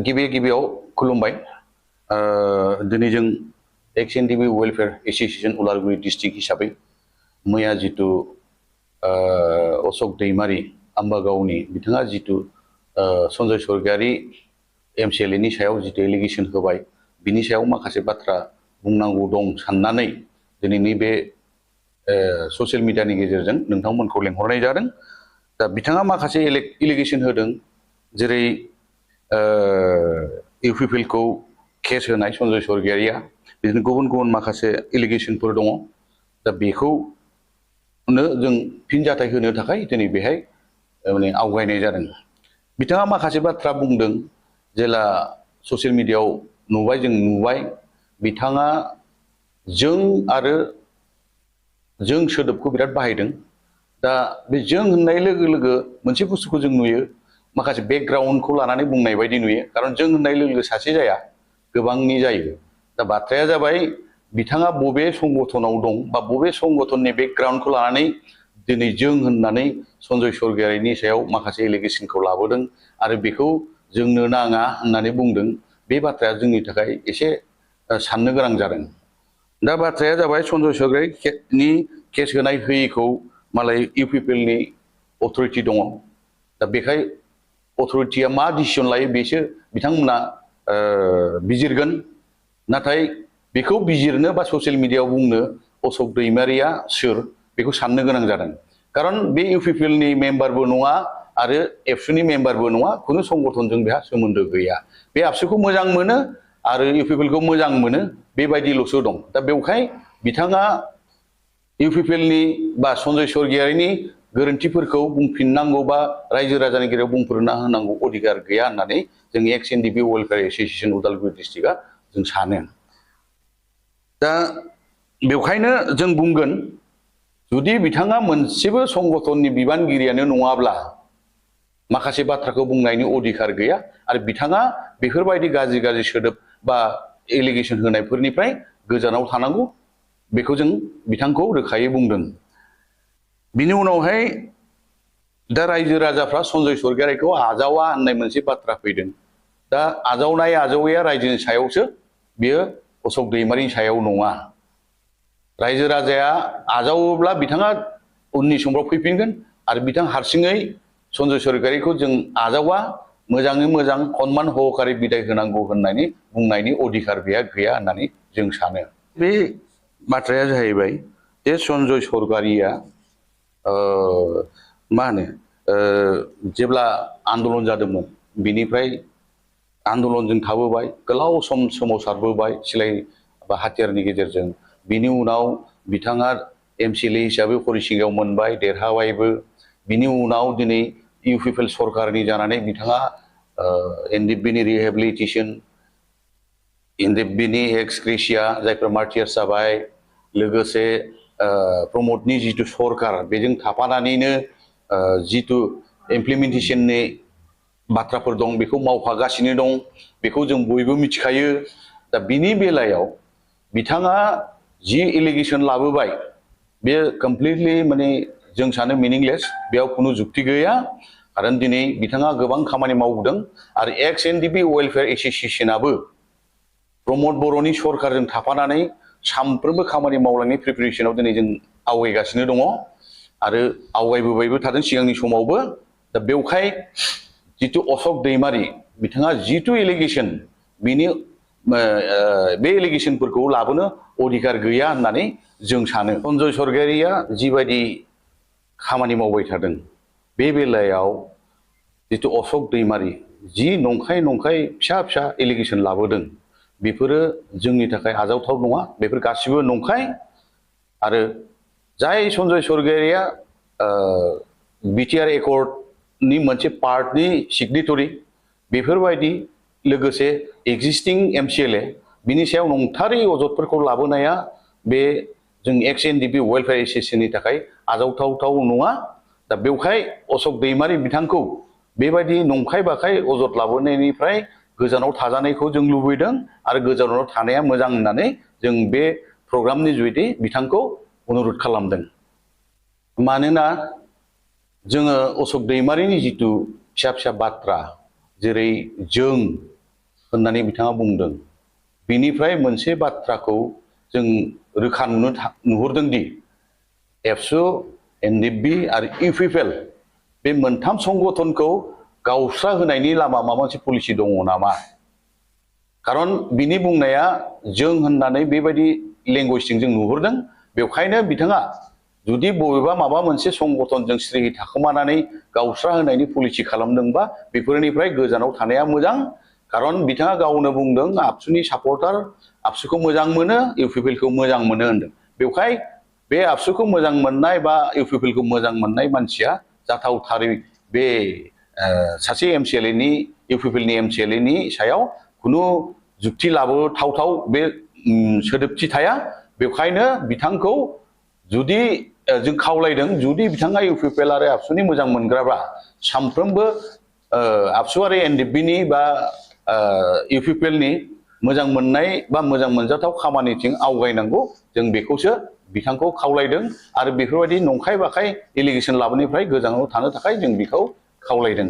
गिबियाव खुलुमबाय दिनै जों XNDB welfare association Udalguri district हिसाबै मैया जितु अशोक दैमारी आम्बागावनि बिथाङा जितु सन्जय स्वर्गियारी MCLA नि सायाव जितु एलिगेशन होबाय बिनि सायाव माखासे बाथ्रा बुंनांगौ दं साननानै दिनैनि बे ससियेल मिडियानि गेजेरजों नोंथांमोनखौ लेंहरनाय जादों। दा बिथाङा माखासे एलिगेशन होदों जेरै UPPL को केस होनाय सन्जय स्वर्गियारीया बिदिनो गुबुन गुबुन माखासे एलिगेशनफोर दङ। दा बेखौनो जों फिनजाथाय होनो थाखाय दिनै बेहाय माने आवगायनाय जादों। बिथाङा माखासे बाथ्रा बुंदों जेला ससियेल मिडियायाव नुबाय बिथाङा जों आरो जों सोदोबखौ बिराद बाहायदों। दा बे जों होननाय लोगो लोगो मोनसे बुस्थुखौ जों नुयो माखासे बेकग्राउन्डखौ लानानै बुंनाय बायदि नुयो खारन जों होननाय लोगो लोगो सासे जाया गोबांनि जायो। दा बाथ्राया जाबाय बिथाङा बबे संगठनाव दं बा बबे संगठननि बेकग्राउन्डखौ लानानै दिनै जों होननानै सन्जय स्वर्गियारीनि सायाव माखासे एलिगेशनखौ लाबोदों आरो बेखौ जोंनो नाङा होननानै बुंदों। बे बाथ्राया जोंनि थाखाय एसे साननो गोनां जादों। दा बाथ्राया जाबाय सन्जय स्वर्गियारीनि केस होनाय होयिखौ मालाय UPPL नि अथरिटि दङ। दा बेखाय अथरिटिया मा डिसिजन लायो बेसो बिथांमोना बिजिरगोन। नाथाय बेखौ बिजिरनो बा ससियेल मिडियायाव बुंनो अशोक दैमारीया सोर बेखौ साननो गोनां जादों। खारन बे UPPL नि मेम्बारबो नङा आरो एबसुनि मेम्बारबो नङा, खुनु संगठनजों बेहा सोमोन्दो गैया। बे आबसुखौ मोजां मोनो आरो UPPL खौ मोजां मोनो बेबायदिल'सो दं। दा बेवहाय बिथाङा UPPL नि बा सन्जय स्वर्गियारीनि गोरोन्थिफोरखौ बुंफिननांगौ बा रायजो राजानि गेजेराव बुंफोरना होनांगौ अधिकार गैया होननानै जों XNDB वेलफेयर एसोसिएशन उदालगुरि डिस्ट्रिक्टआ जों सानो। दा बेवहायनो जों बुंगोन जुदि बिथाङा मोनसेबो संगठननि बिबानगिरियानो नङाब्ला माखासे बाथ्राखौ बुंनायनि अधिकार गैया आरो बिथाङा बेफोरबायदि गाज्रि सोदोब बा एलिगेशन होनायफोरनिफ्राय गोजानाव थानांगौ बेखौ जों बिथांखौ रोखायै बुंदों। बिनि उनावहाय दा रायजो राजाफ्रा सन्जय स्वर्गियारीखौ आजावा होननाय मोनसे बाथ्रा फैदों। दा आजावैया रायजोनि सायावसो बियो अशोक दैमारीनि सायाव नङा। रायजो राजाया आजावोब्ला बिथाङा उननि समफ्राव फैफिनगोन आरो बिथां हारसिङै सन्जय स्वर्गियारीखौ जों आजावा मोजाङै मोजां सनमान सहकारै बिदाय होनांगौ होननानै बुंनायनि अधिकार गैया होननानै जों सानो। बे बाथ्राया जाहैबाय जे सन्जय स्वर्गियारीया मा होनो जेब्ला आन्दलन जादोंमोन बिनिफ्राय आन्दलनजों थाबोबाय गोलाव सम सोमावसारबोबाय सिलाइ बा हाथियारनि गेजेरजों। बिनि उनाव बिथाङा MCLA हिसाबै हरिसिंगायाव मोनबाय, देरहाबायबो। बिनि उनाव दिनै UPPL सरकारनि जानानै बिथाङा NDB नि रिहेबिलिटेसन, NDB नि एक्स ग्रेसिया जायफोर मार्टियार्स जाबाय, लोगोसे प्रमदनि जितु सरकार बेजों थाफानानैनो जितु इमप्लिमेन्टेसननि बाथ्राफोर दं बेखौ मावफागासिनो दं, बेखौ जों बयबो मिथिखायो। दा बिनि बेलायाव बिथाङा जि एलिगेशन लाबोबाय बे कमप्लिटलि माने जों सानो मिनिंलेस, बेयाव खुनु जुक्ति गैया। खारन दिनै बिथाङा गोबां खामानि मावदों आरो XNDB वेलफेयर एसोसिएशनाबो प्रमद बर'नि सरकारजों थाफानानै सानफ्रोमबो खामानि मावलांनायनि प्रिपेरेसनाव दिनै जों आवगायगासिनो दङ आरो आवगायबोबायबो थादों सिगांनि समावबो। दा बेवहाय जितु अशोक दैमारी बिथाङा जितु एलिगेशन बिनि बे एलिगेशनफोरखौ लाबोनो अधिकार गैया होननानै जों सानो। सन्जय स्वर्गियारीया जिबायदि खामानि मावबाय थादों बे बेलायाव जितु अशोक दैमारी जि नंखाय फिसा एलिगेशन लाबोदों बेफोरो जोंनि थाखाय आजावथाव नङा। बेफोर गासिबो नंखाय आरो जाय सन्जय स्वर्गियारीया BTR एकर्डनि मोनसे पार्टनि सिगनेटरि बेफोरबायदि लोगोसे एक्जिस्टिं MCLA बिनि सायाव नंथारै अजदफोरखौ लाबोनाया बे जों XNDB वेलफेयर एसोसिएशननि थाखाय आजावथाव नङा। दा बेवहाय अशोक दैमारी बिथांखौ बेबायदि नंखाय बाखाय अजद लाबोनायनिफ्राय गोजानाव थाजानायखौ जों लुबैदों आरो गोजानाव थानाया मोजां होननानै जों बे प्रग्रामनि जुयै बिथांखौ अनुरद खालामदों। मानोना जोङो अशोक दैमारीनि जितु फिसा बाथ्रा जेरै जों होननानै बिथाङा बुंदों। बिनिफ्राय मोनसे बाथ्राखौ जों रोखा नुहुरदों दि एबसु, एनडिएफबि आरो इउपिपिएल बे मोनथाम संगठनखौ गावस्रा होनायनि लामा माबा मोनसे पलिसि दङ नामा? खारन बिनि बुंनाया जों होननानै बेबायदि लेंगुवेजजों जों नुहुरदों। बेवखायनो बिथाङा जुदि बबेबा माबा मोनसे संगठनजों स्रिहि थाखोमानानै गावस्रा होनायनि पलिसि खालामदोंबा बेफोरनिफ्राय गोजानाव थानाया मोजां। खारन बिथाङा गावनो बुंदों आबसुनि सापर्टार, आबसुखौ मोजां मोनो, इउपिपिएलखौ मोजां मोनो होनदों। बेवहाय बे आबसुखौ मोजां मोननाय बा इउपिपिएलखौ मोजां मोननाय मानसिया जाथावथारै बे सासे एमसिएलएनि इउपिपिएलनि एमसिएलएनि सायाव खुनु जुक्ति लाबोथावथाव बे सोदोबथि थाया। बेवखायनो बिथांखौ जुदि जों खावलायदों, जुदि बिथाङा इउपिपिएल आरो आबसुनि मोजां मोनग्राबा सानफ्रोमबो आबसु आरो एनडिएफबिनि बा इउपिपिएलनि मोजां मोननाय बा मोजां मोनजाथाव खामानिथिं आवगायनांगौ, जों बेखौसो बिथांखौ खावलायदों। आरो बेफोरबायदि नंखाय बाखाय एलिगेसन लाबोनायनिफ्राय गोजानाव थानो थाखाय जों बेखौ खावलायदों।